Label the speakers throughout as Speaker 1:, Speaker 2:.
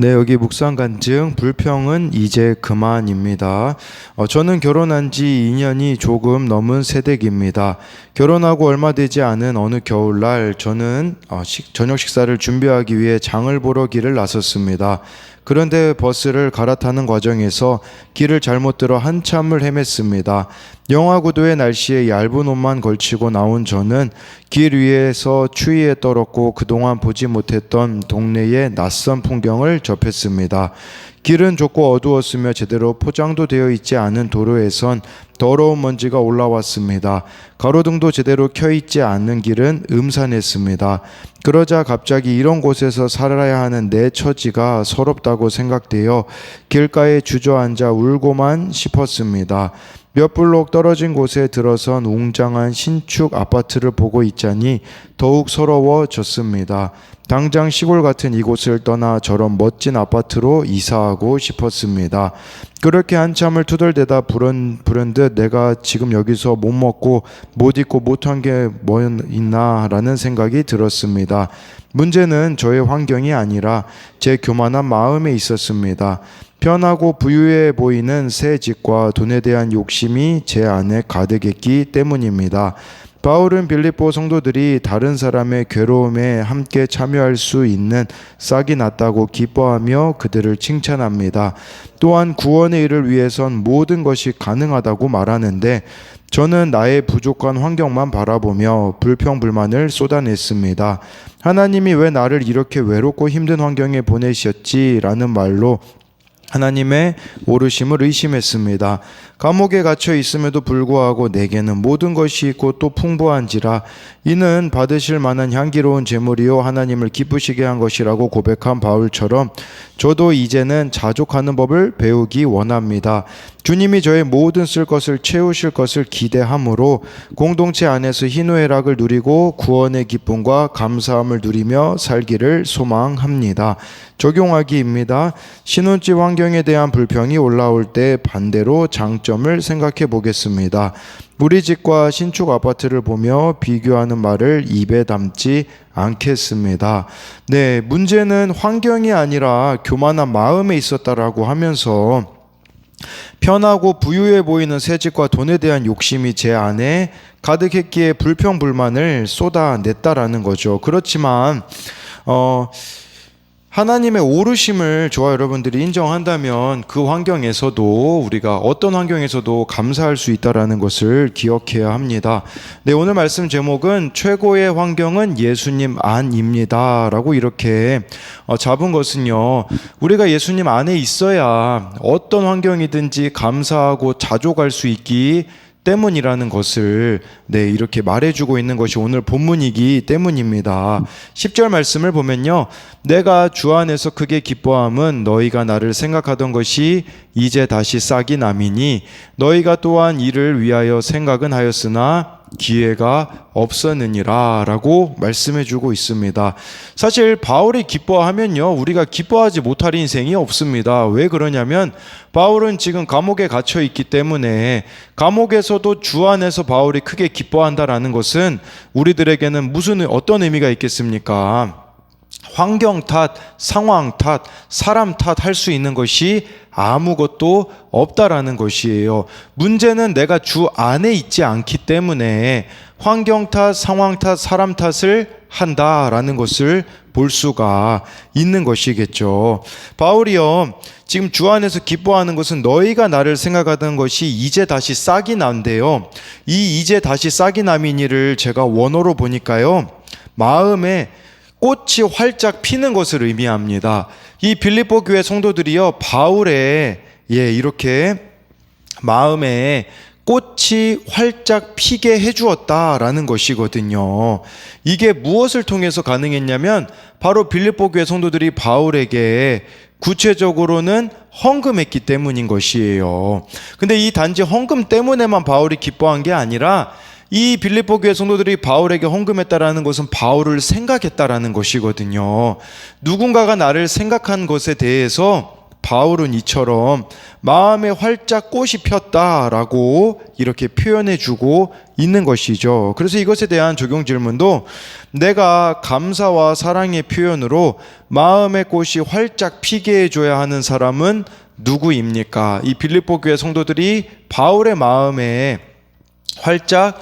Speaker 1: 네, 여기 묵상 간증 불평은 이제 그만입니다. 저는 결혼한 지 2년이 조금 넘은 새댁입니다. 결혼하고 얼마 되지 않은 어느 겨울날 저는 저녁 식사를 준비하기 위해 장을 보러 길을 나섰습니다. 그런데 버스를 갈아타는 과정에서 길을 잘못 들어 한참을 헤맸습니다. 영하 9도의 날씨에 얇은 옷만 걸치고 나온 저는 길 위에서 추위에 떨었고 그동안 보지 못했던 동네의 낯선 풍경을 접했습니다. 길은 좁고 어두웠으며 제대로 포장도 되어 있지 않은 도로에선 더러운 먼지가 올라왔습니다. 가로등도 제대로 켜 있지 않는 길은 음산했습니다. 그러자 갑자기 이런 곳에서 살아야 하는 내 처지가 서럽다고 생각되어 길가에 주저앉아 울고만 싶었습니다. 몇 블록 떨어진 곳에 들어선 웅장한 신축 아파트를 보고 있자니 더욱 서러워졌습니다. 당장 시골 같은 이곳을 떠나 저런 멋진 아파트로 이사하고 싶었습니다. 그렇게 한참을 투덜대다 부른 듯 내가 지금 여기서 못 먹고 못 입고 못한 게 뭐 있나라는 생각이 들었습니다. 문제는 저의 환경이 아니라 제 교만한 마음에 있었습니다. 편하고 부유해 보이는 새 집과 돈에 대한 욕심이 제 안에 가득했기 때문입니다. 바울은 빌립보 성도들이 다른 사람의 괴로움에 함께 참여할 수 있는 싹이 났다고 기뻐하며 그들을 칭찬합니다. 또한 구원의 일을 위해선 모든 것이 가능하다고 말하는데 저는 나의 부족한 환경만 바라보며 불평불만을 쏟아냈습니다. 하나님이 왜 나를 이렇게 외롭고 힘든 환경에 보내셨지라는 말로 하나님의 오르심을 의심했습니다. 감옥에 갇혀 있음에도 불구하고 내게는 모든 것이 있고 또 풍부한지라 이는 받으실 만한 향기로운 제물이요 하나님을 기쁘시게 한 것이라고 고백한 바울처럼 저도 이제는 자족하는 법을 배우기 원합니다. 주님이 저의 모든 쓸 것을 채우실 것을 기대하므로 공동체 안에서 희노애락을 누리고 구원의 기쁨과 감사함을 누리며 살기를 소망합니다. 적용하기입니다. 신혼집 환경에 대한 불평이 올라올 때 반대로 장점을 생각해 보겠습니다. 우리 집과 신축 아파트를 보며 비교하는 말을 입에 담지 않겠습니다. 네, 문제는 환경이 아니라 교만한 마음에 있었다라고 하면서 편하고 부유해 보이는 새 집과 돈에 대한 욕심이 제 안에 가득했기에 불평불만을 쏟아냈다라는 거죠. 그렇지만 하나님의 오르심을 저와 여러분들이 인정한다면 그 환경에서도 우리가 어떤 환경에서도 감사할 수 있다는 것을 기억해야 합니다. 네, 오늘 말씀 제목은 최고의 환경은 예수님 안입니다 라고 이렇게 잡은 것은요, 우리가 예수님 안에 있어야 어떤 환경이든지 감사하고 자족할 수 있기 때문이라는 것을 이렇게 말해주고 있는 것이 오늘 본문이기 때문입니다. 10절 말씀을 보면요, 내가 주 안에서 크게 기뻐함은 너희가 나를 생각하던 것이 이제 다시 싹이 남이니 너희가 또한 이를 위하여 생각은 하였으나 기회가 없었느니라 라고 말씀해주고 있습니다. 사실 바울이 기뻐하면요, 우리가 기뻐하지 못할 인생이 없습니다. 왜 그러냐면 바울은 지금 감옥에 갇혀 있기 때문에 감옥에서도 주 안에서 바울이 크게 기뻐한다라는 것은 우리들에게는 어떤 의미가 있겠습니까? 환경 탓, 상황 탓, 사람 탓 할 수 있는 것이 아무것도 없다라는 것이에요. 문제는 내가 주 안에 있지 않기 때문에 환경 탓, 상황 탓, 사람 탓을 한다라는 것을 볼 수가 있는 것이겠죠. 바울이요, 지금 주 안에서 기뻐하는 것은 너희가 나를 생각하던 것이 이제 다시 싹이 난대요. 이 이제 다시 싹이 남이니를 제가 원어로 보니까요, 마음에 꽃이 활짝 피는 것을 의미합니다. 이 빌립보 교회 성도들이요, 바울의 이렇게 마음에 꽃이 활짝 피게 해주었다라는 것이거든요. 이게 무엇을 통해서 가능했냐면 바로 빌립보 교회 성도들이 바울에게 구체적으로는 헌금했기 때문인 것이에요. 근데 이 단지 헌금 때문에만 바울이 기뻐한 게 아니라 이 빌립보 교회 성도들이 바울에게 헌금했다라는 것은 바울을 생각했다라는 것이거든요. 누군가가 나를 생각한 것에 대해서 바울은 이처럼 마음에 활짝 꽃이 폈다라고 이렇게 표현해 주고 있는 것이죠. 그래서 이것에 대한 적용 질문도 내가 감사와 사랑의 표현으로 마음의 꽃이 활짝 피게 해줘야 하는 사람은 누구입니까? 이 빌립보 교회 성도들이 바울의 마음에 활짝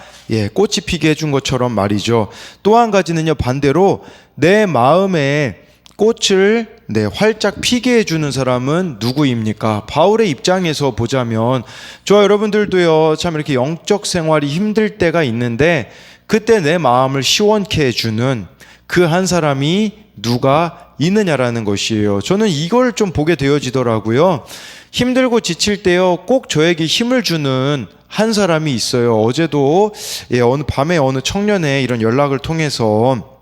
Speaker 1: 꽃이 피게 해준 것처럼 말이죠. 또 한 가지는요, 반대로 내 마음에 꽃을 활짝 피게 해주는 사람은 누구입니까? 바울의 입장에서 보자면 저와 여러분들도요, 참 이렇게 영적 생활이 힘들 때가 있는데 그때 내 마음을 시원케 해주는 그 한 사람이 누가 있느냐라는 것이에요. 저는 이걸 좀 보게 되어지더라고요. 힘들고 지칠 때요, 꼭 저에게 힘을 주는 한 사람이 있어요. 어제도 어느 밤에 어느 청년의 이런 연락을 통해서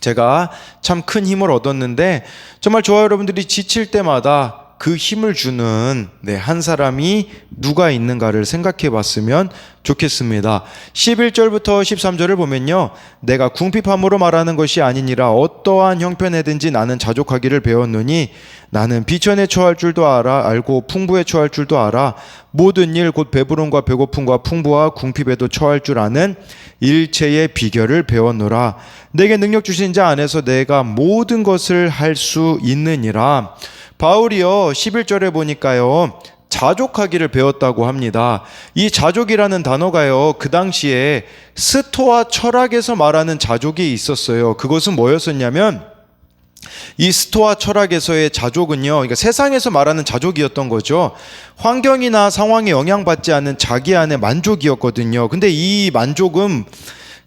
Speaker 1: 제가 참 큰 힘을 얻었는데, 정말 저와 여러분들이 지칠 때마다 그 힘을 주는 한 사람이 누가 있는가를 생각해 봤으면 좋겠습니다. 11절부터 13절을 보면요, 내가 궁핍함으로 말하는 것이 아니니라 어떠한 형편에든지 나는 자족하기를 배웠노니 나는 비천에 처할 줄도 알고 풍부에 처할 줄도 알아. 모든 일 곧 배부름과 배고픔과 풍부와 궁핍에도 처할 줄 아는 일체의 비결을 배웠노라. 내게 능력 주신 자 안에서 내가 모든 것을 할 수 있느니라. 바울이요, 11절에 보니까요, 자족하기를 배웠다고 합니다. 이 자족이라는 단어가요, 그 당시에 스토아 철학에서 말하는 자족이 있었어요. 그것은 뭐였었냐면, 이 스토아 철학에서의 자족은요, 그러니까 세상에서 말하는 자족이었던 거죠. 환경이나 상황에 영향받지 않는 자기 안의 만족이었거든요. 근데 이 만족은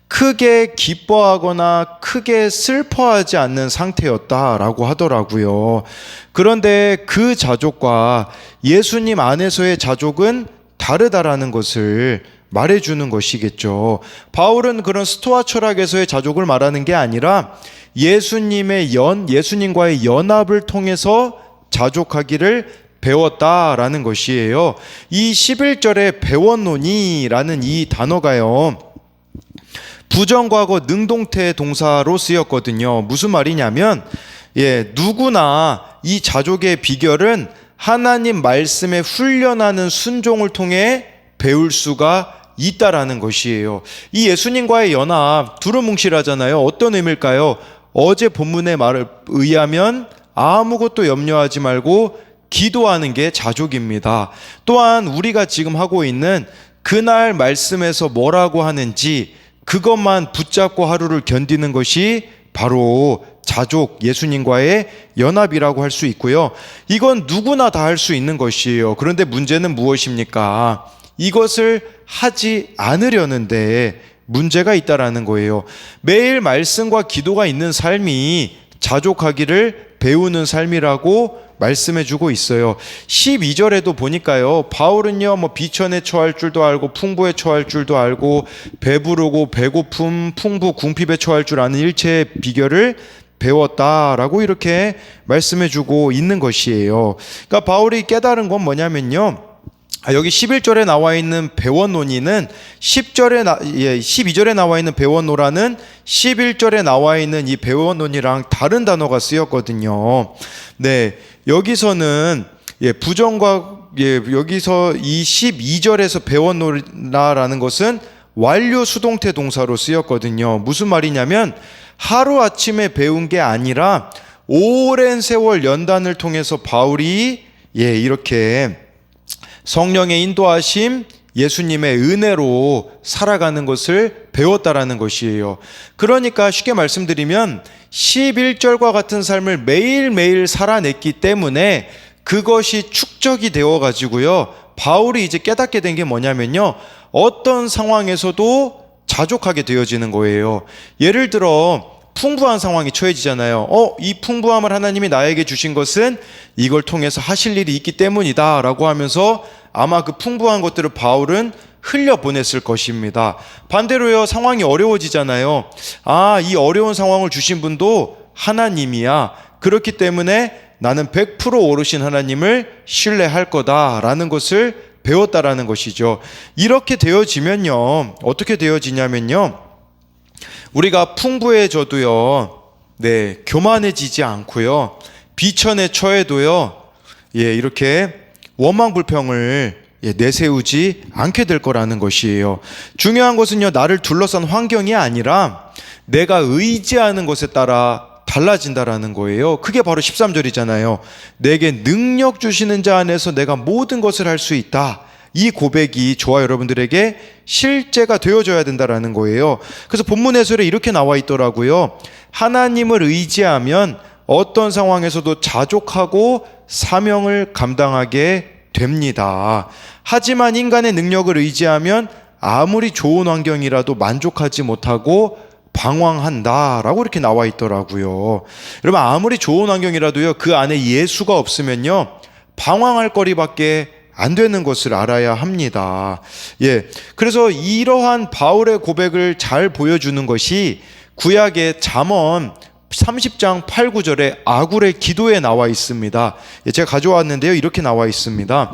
Speaker 1: 크게 기뻐하거나 크게 슬퍼하지 않는 상태였다라고 하더라고요. 그런데 그 자족과 예수님 안에서의 자족은 다르다라는 것을 말해주는 것이겠죠. 바울은 그런 스토아 철학에서의 자족을 말하는 게 아니라 예수님과의 연합을 통해서 자족하기를 배웠다라는 것이에요. 이 11절에 배웠노니라는 이 단어가요, 부정과거 능동태 동사로 쓰였거든요. 무슨 말이냐면, 누구나 이 자족의 비결은 하나님 말씀에 훈련하는 순종을 통해 배울 수가 있다라는 것이에요. 이 예수님과의 연합, 두루뭉실하잖아요. 어떤 의미일까요? 어제 본문의 말에 의하면 아무것도 염려하지 말고 기도하는 게 자족입니다. 또한 우리가 지금 하고 있는 그날 말씀에서 뭐라고 하는지 그것만 붙잡고 하루를 견디는 것이 바로 자족, 예수님과의 연합이라고 할 수 있고요. 이건 누구나 다 할 수 있는 것이에요. 그런데 문제는 무엇입니까? 이것을 하지 않으려는데 문제가 있다라는 거예요. 매일 말씀과 기도가 있는 삶이 자족하기를 배우는 삶이라고 말씀해주고 있어요. 12절에도 보니까요, 바울은요, 비천에 처할 줄도 알고 풍부에 처할 줄도 알고 배부르고 배고픔, 풍부, 궁핍에 처할 줄 아는 일체의 비결을 배웠다라고 이렇게 말씀해주고 있는 것이에요. 그러니까 바울이 깨달은 건 뭐냐면요, 여기 11절에 나와 있는 배웠노니는 12절에 나와 있는 배웠노라는 11절에 나와 있는 이 배웠노니랑 다른 단어가 쓰였거든요. 여기서는 여기서 이 12절에서 배웠노라라는 것은 완료 수동태 동사로 쓰였거든요. 무슨 말이냐면 하루아침에 배운 게 아니라 오랜 세월 연단을 통해서 바울이 이렇게 성령의 인도하심, 예수님의 은혜로 살아가는 것을 배웠다라는 것이에요. 그러니까 쉽게 말씀드리면 11절과 같은 삶을 매일매일 살아냈기 때문에 그것이 축적이 되어 가지고요, 바울이 이제 깨닫게 된 게 뭐냐면요, 어떤 상황에서도 자족하게 되어지는 거예요. 예를 들어 풍부한 상황이 처해지잖아요. 이 풍부함을 하나님이 나에게 주신 것은 이걸 통해서 하실 일이 있기 때문이다 라고 하면서 아마 그 풍부한 것들을 바울은 흘려보냈을 것입니다. 반대로요, 상황이 어려워지잖아요. 이 어려운 상황을 주신 분도 하나님이야. 그렇기 때문에 나는 100% 오르신 하나님을 신뢰할 거다라는 것을 배웠다라는 것이죠. 이렇게 되어지면요, 어떻게 되어지냐면요, 우리가 풍부해져도요, 교만해지지 않고요, 비천에 처해도요, 이렇게 원망 불평을 내세우지 않게 될 거라는 것이에요. 중요한 것은요, 나를 둘러싼 환경이 아니라 내가 의지하는 것에 따라 달라진다라는 거예요. 그게 바로 13절이잖아요. 내게 능력 주시는 자 안에서 내가 모든 것을 할 수 있다. 이 고백이 저와 여러분들에게 실제가 되어져야 된다라는 거예요. 그래서 본문 해설에 이렇게 나와 있더라고요. 하나님을 의지하면 어떤 상황에서도 자족하고 사명을 감당하게 됩니다. 하지만 인간의 능력을 의지하면 아무리 좋은 환경이라도 만족하지 못하고 방황한다라고 이렇게 나와 있더라고요. 여러분, 아무리 좋은 환경이라도요, 그 안에 예수가 없으면요, 방황할 거리밖에 안 되는 것을 알아야 합니다. 그래서 이러한 바울의 고백을 잘 보여주는 것이 구약의 잠언 30장 8, 9절에 아굴의 기도에 나와 있습니다. 제가 가져왔는데요, 이렇게 나와 있습니다.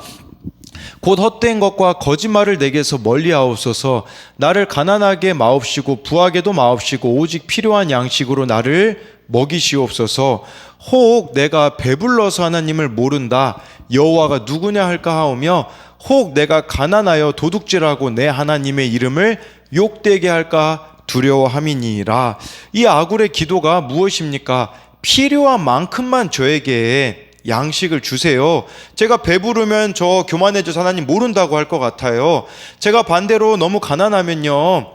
Speaker 1: 곧 헛된 것과 거짓말을 내게서 멀리하옵소서. 나를 가난하게 마옵시고 부하게도 마옵시고 오직 필요한 양식으로 나를 먹이시옵소서. 혹 내가 배불러서 하나님을 모른다, 여호와가 누구냐 할까 하오며, 혹 내가 가난하여 도둑질하고 내 하나님의 이름을 욕되게 할까 두려워함이니라. 이 아굴의 기도가 무엇입니까? 필요한 만큼만 저에게 양식을 주세요. 제가 배부르면 저 교만해져서 하나님 모른다고 할 것 같아요. 제가 반대로 너무 가난하면요,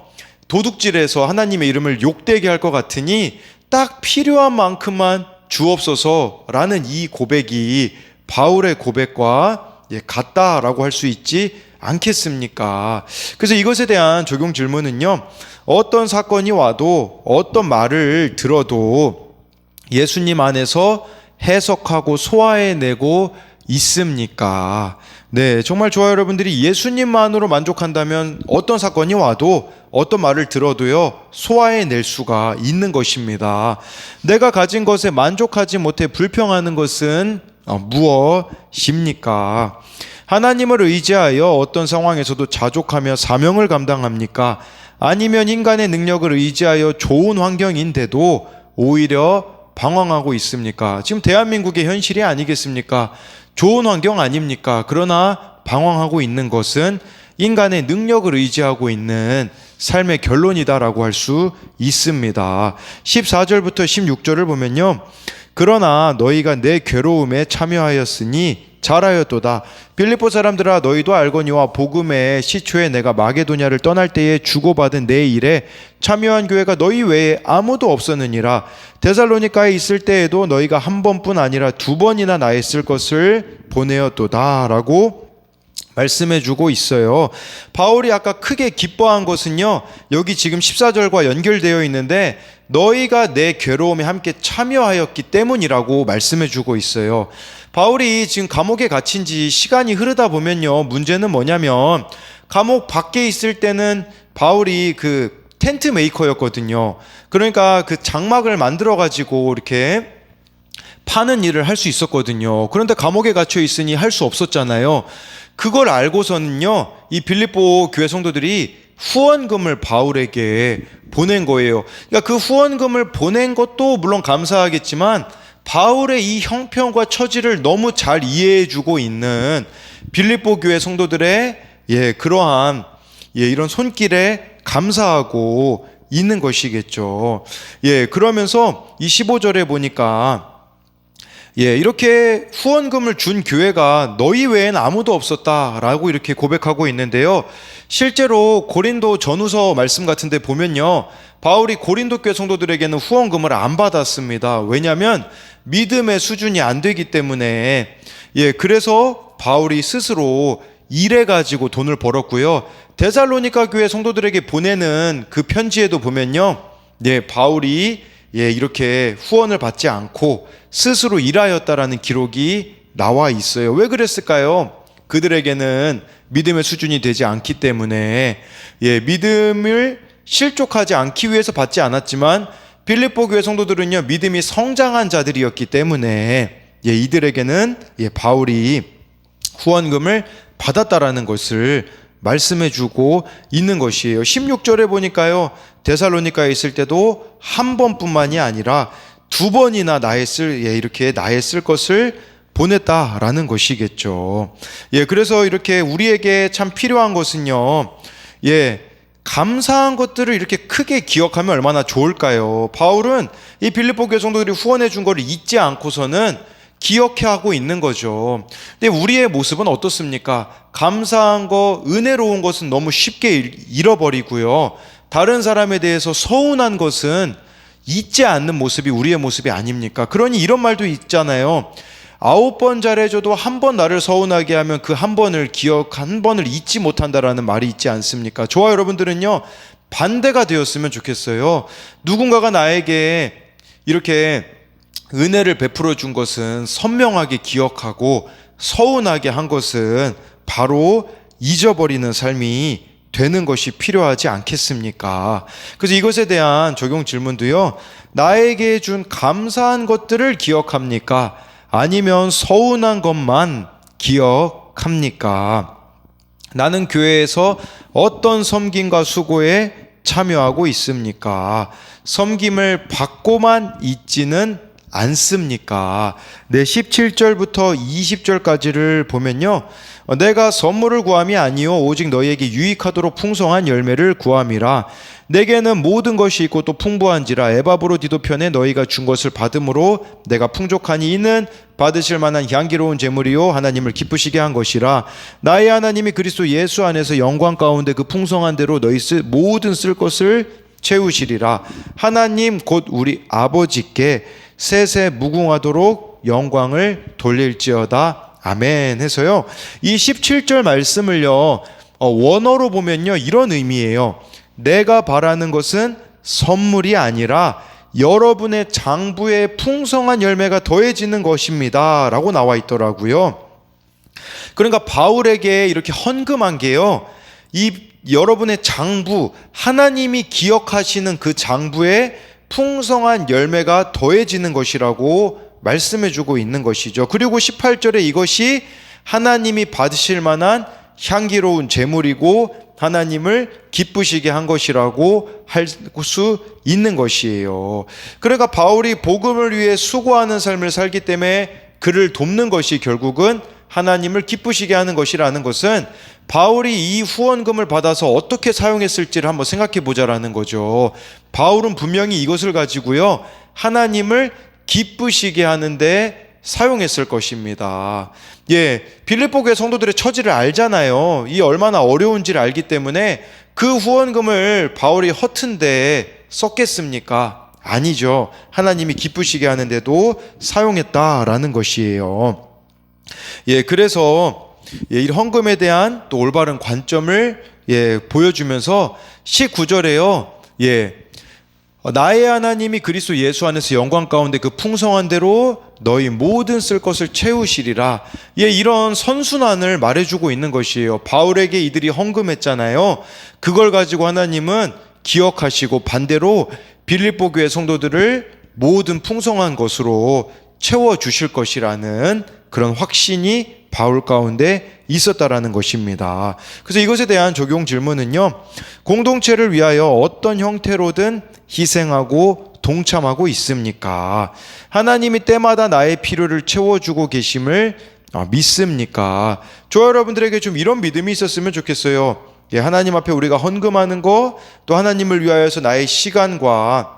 Speaker 1: 도둑질해서 하나님의 이름을 욕되게 할 것 같으니 딱 필요한 만큼만 주옵소서라는 이 고백이 바울의 고백과 같다라고 할 수 있지 않겠습니까? 그래서 이것에 대한 적용 질문은요, 어떤 사건이 와도 어떤 말을 들어도 예수님 안에서 해석하고 소화해내고 있습니까? 정말 좋아요. 여러분들이 예수님만으로 만족한다면 어떤 사건이 와도 어떤 말을 들어도요, 소화해낼 수가 있는 것입니다. 내가 가진 것에 만족하지 못해 불평하는 것은 무엇입니까? 하나님을 의지하여 어떤 상황에서도 자족하며 사명을 감당합니까? 아니면 인간의 능력을 의지하여 좋은 환경인데도 오히려 방황하고 있습니까? 지금 대한민국의 현실이 아니겠습니까? 좋은 환경 아닙니까? 그러나 방황하고 있는 것은 인간의 능력을 의지하고 있는 삶의 결론이다라고 할 수 있습니다. 14절부터 16절을 보면요, 그러나 너희가 내 괴로움에 참여하였으니 잘하였도다. 빌립보 사람들아, 너희도 알거니와 복음의 시초에 내가 마게도냐를 떠날 때에 주고받은 내 일에 참여한 교회가 너희 외에 아무도 없었느니라. 데살로니가에 있을 때에도 너희가 한 번뿐 아니라 두 번이나 나에 쓸 것을 보내었도다 라고 말씀해주고 있어요. 바울이 아까 크게 기뻐한 것은요, 여기 지금 14절과 연결되어 있는데 너희가 내 괴로움에 함께 참여하였기 때문이라고 말씀해주고 있어요. 바울이 지금 감옥에 갇힌 지 시간이 흐르다 보면요, 문제는 뭐냐면 감옥 밖에 있을 때는 바울이 그 텐트 메이커였거든요. 그러니까 그 장막을 만들어 가지고 이렇게 파는 일을 할 수 있었거든요. 그런데 감옥에 갇혀 있으니 할 수 없었잖아요. 그걸 알고서는요, 이 빌립보 교회 성도들이 후원금을 바울에게 보낸 거예요. 그러니까 그 후원금을 보낸 것도 물론 감사하겠지만 바울의 이 형편과 처지를 너무 잘 이해해주고 있는 빌립보 교회 성도들의 그러한 이런 손길에 감사하고 있는 것이겠죠. 그러면서 이 15절에 보니까 이렇게 후원금을 준 교회가 너희 외엔 아무도 없었다라고 이렇게 고백하고 있는데요. 실제로 고린도 전후서 말씀 같은 데 보면요, 바울이 고린도 교회 성도들에게는 후원금을 안 받았습니다. 왜냐하면 믿음의 수준이 안 되기 때문에. 그래서 바울이 스스로 일해가지고 돈을 벌었고요. 데살로니가 교회 성도들에게 보내는 그 편지에도 보면요, 바울이 이렇게 후원을 받지 않고 스스로 일하였다라는 기록이 나와 있어요. 왜 그랬을까요? 그들에게는 믿음의 수준이 되지 않기 때문에 믿음을 실족하지 않기 위해서 받지 않았지만 빌립보 교회 성도들은요, 믿음이 성장한 자들이었기 때문에 이들에게는 바울이 후원금을 받았다라는 것을 말씀해주고 있는 것이에요. 16절에 보니까요, 데살로니가에 있을 때도 한 번뿐만이 아니라 두 번이나 이렇게 나의 쓸 것을 보냈다라는 것이겠죠. 예, 그래서 이렇게 우리에게 참 필요한 것은요, 예, 감사한 것들을 이렇게 크게 기억하면 얼마나 좋을까요? 바울은 이 빌립보 교회 성도들이 후원해 준 거를 잊지 않고서는 기억해 하고 있는 거죠. 근데 우리의 모습은 어떻습니까? 감사한 거, 은혜로운 것은 너무 쉽게 잃어버리고요. 다른 사람에 대해서 서운한 것은 잊지 않는 모습이 우리의 모습이 아닙니까? 그러니 이런 말도 있잖아요. 9번 잘해줘도 한 번 나를 서운하게 하면 그 한 번을 한 번을 잊지 못한다라는 말이 있지 않습니까? 저와 여러분들은요, 반대가 되었으면 좋겠어요. 누군가가 나에게 이렇게 은혜를 베풀어 준 것은 선명하게 기억하고 서운하게 한 것은 바로 잊어버리는 삶이 되는 것이 필요하지 않겠습니까? 그래서 이것에 대한 적용 질문도요, 나에게 준 감사한 것들을 기억합니까? 아니면 서운한 것만 기억합니까? 나는 교회에서 어떤 섬김과 수고에 참여하고 있습니까? 섬김을 받고만 있지는 않습니까? 네, 17절부터 20절까지를 보면요, 내가 선물을 구함이 아니요 오직 너희에게 유익하도록 풍성한 열매를 구함이라. 내게는 모든 것이 있고 또 풍부한지라. 에바브로디도편에 너희가 준 것을 받음으로 내가 풍족하니 이는 받으실 만한 향기로운 제물이요 하나님을 기쁘시게 한 것이라. 나의 하나님이 그리스도 예수 안에서 영광 가운데 그 풍성한 대로 너희 모든 쓸 것을 채우시리라. 하나님 곧 우리 아버지께 세세 무궁하도록 영광을 돌릴지어다. 아멘 해서요, 이 17절 말씀을요, 원어로 보면요, 이런 의미예요. 내가 바라는 것은 선물이 아니라 여러분의 장부에 풍성한 열매가 더해지는 것입니다 라고 나와 있더라고요. 그러니까 바울에게 이렇게 헌금한 게요, 이 여러분의 장부, 하나님이 기억하시는 그 장부에 풍성한 열매가 더해지는 것이라고 말씀해주고 있는 것이죠. 그리고 18절에 이것이 하나님이 받으실 만한 향기로운 제물이고 하나님을 기쁘시게 한 것이라고 할 수 있는 것이에요. 그러니까 바울이 복음을 위해 수고하는 삶을 살기 때문에 그를 돕는 것이 결국은 하나님을 기쁘시게 하는 것이라는 것은 바울이 이 후원금을 받아서 어떻게 사용했을지를 한번 생각해 보자라는 거죠. 바울은 분명히 이것을 가지고요, 하나님을 기쁘시게 하는데 사용했을 것입니다. 예, 빌립보 교회 성도들의 처지를 알잖아요. 이 얼마나 어려운지를 알기 때문에 그 후원금을 바울이 허튼데 썼겠습니까? 아니죠. 하나님이 기쁘시게 하는데도 사용했다라는 것이에요. 예, 그래서 이 헌금에 대한 또 올바른 관점을 보여주면서 19절에요. 나의 하나님이 그리스도 예수 안에서 영광 가운데 그 풍성한 대로 너희 모든 쓸 것을 채우시리라. 이런 선순환을 말해주고 있는 것이에요. 바울에게 이들이 헌금했잖아요. 그걸 가지고 하나님은 기억하시고 반대로 빌립보 교회 성도들을 모든 풍성한 것으로 채워주실 것이라는 그런 확신이 바울 가운데 있었다라는 것입니다. 그래서 이것에 대한 적용 질문은요, 공동체를 위하여 어떤 형태로든 희생하고 동참하고 있습니까? 하나님이 때마다 나의 필요를 채워주고 계심을 믿습니까? 저 여러분들에게 좀 이런 믿음이 있었으면 좋겠어요. 하나님 앞에 우리가 헌금하는 거, 또 하나님을 위하여서 나의 시간과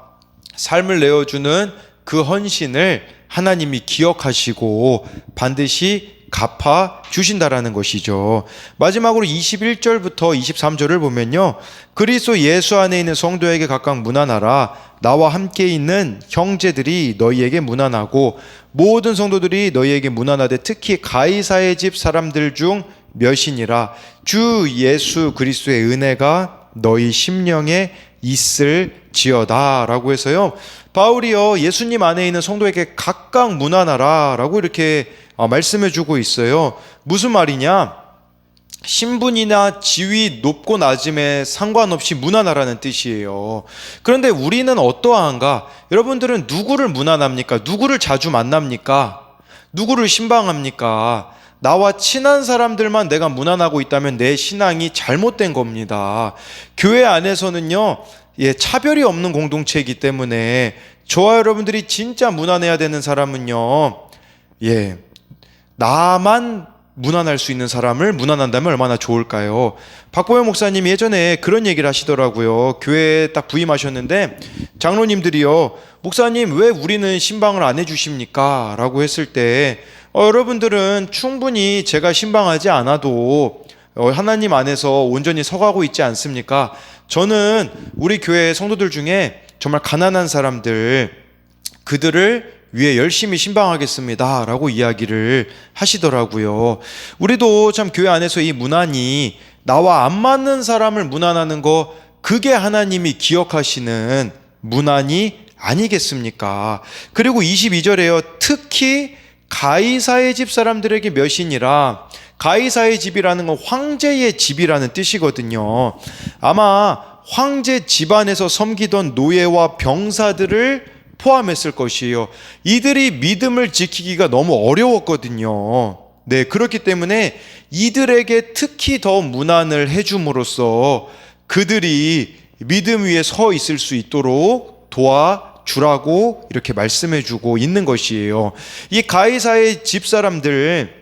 Speaker 1: 삶을 내어주는 그 헌신을 하나님이 기억하시고 반드시 갚아 주신다라는 것이죠. 마지막으로 21절부터 23절을 보면요, 그리스도 예수 안에 있는 성도에게 각각 문안하라. 나와 함께 있는 형제들이 너희에게 문안하고 모든 성도들이 너희에게 문안하되 특히 가이사의 집 사람들 중 몇이니라. 주 예수 그리스도의 은혜가 너희 심령에 있을지어다 라고 해서요, 바울이요, 예수님 안에 있는 성도에게 각각 문안하라 라고 이렇게 말씀해주고 있어요. 무슨 말이냐? 신분이나 지위 높고 낮음에 상관없이 문안하라는 뜻이에요. 그런데 우리는 어떠한가? 여러분들은 누구를 문안합니까? 누구를 자주 만납니까? 누구를 신방합니까? 나와 친한 사람들만 내가 문안하고 있다면 내 신앙이 잘못된 겁니다. 교회 안에서는요, 차별이 없는 공동체이기 때문에 저와 여러분들이 진짜 문안해야 되는 사람은요, 나만 문안할 수 있는 사람을 문안한다면 얼마나 좋을까요? 박보영 목사님이 예전에 그런 얘기를 하시더라고요. 교회에 딱 부임하셨는데 장로님들이요, 목사님 왜 우리는 신방을 안 해주십니까? 라고 했을 때 여러분들은 충분히 제가 신방하지 않아도 하나님 안에서 온전히 서가고 있지 않습니까? 저는 우리 교회 성도들 중에 정말 가난한 사람들, 그들을 위해 열심히 신방하겠습니다 라고 이야기를 하시더라고요. 우리도 참 교회 안에서 이 문안이 나와 안 맞는 사람을 문안하는 거, 그게 하나님이 기억하시는 문안이 아니겠습니까? 그리고 22절에요. 특히 가이사의 집 사람들에게 몇이니라. 가이사의 집이라는 건 황제의 집이라는 뜻이거든요. 아마 황제 집안에서 섬기던 노예와 병사들을 포함했을 것이에요. 이들이 믿음을 지키기가 너무 어려웠거든요. 네, 그렇기 때문에 이들에게 특히 더 문안을 해줌으로써 그들이 믿음 위에 서 있을 수 있도록 도와주라고 이렇게 말씀해주고 있는 것이에요. 이 가이사의 집사람들,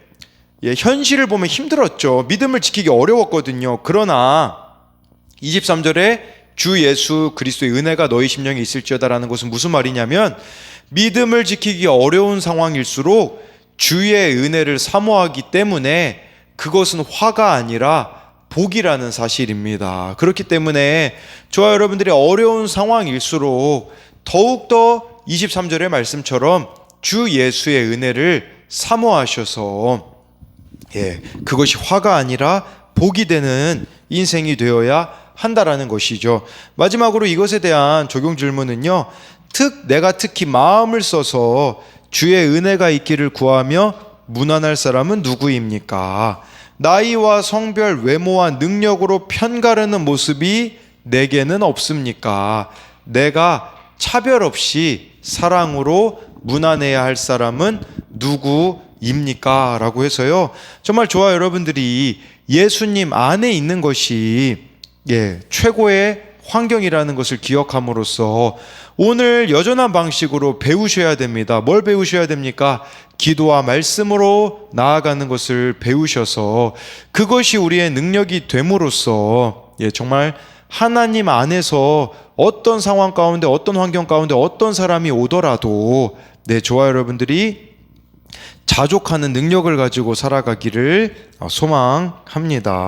Speaker 1: 현실을 보면 힘들었죠. 믿음을 지키기 어려웠거든요. 그러나 23절에 주 예수 그리스도의 은혜가 너희 심령에 있을지어다라는 것은 무슨 말이냐면, 믿음을 지키기 어려운 상황일수록 주의 은혜를 사모하기 때문에 그것은 화가 아니라 복이라는 사실입니다. 그렇기 때문에 저와 여러분들이 어려운 상황일수록 더욱더 23절의 말씀처럼 주 예수의 은혜를 사모하셔서 그것이 화가 아니라 복이 되는 인생이 되어야 한다라는 것이죠. 마지막으로 이것에 대한 적용 질문은요, 내가 특히 마음을 써서 주의 은혜가 있기를 구하며 문안할 사람은 누구입니까? 나이와 성별, 외모와 능력으로 편가르는 모습이 내게는 없습니까? 내가 차별 없이 사랑으로 문안해야 할 사람은 누구입니까? 라고 해서요, 정말 저와 여러분들이 예수님 안에 있는 것이 최고의 환경이라는 것을 기억함으로써 오늘 여전한 방식으로 배우셔야 됩니다. 뭘 배우셔야 됩니까? 기도와 말씀으로 나아가는 것을 배우셔서 그것이 우리의 능력이 됨으로써 정말 하나님 안에서 어떤 상황 가운데, 어떤 환경 가운데 어떤 사람이 오더라도 저와 여러분들이 자족하는 능력을 가지고 살아가기를 소망합니다.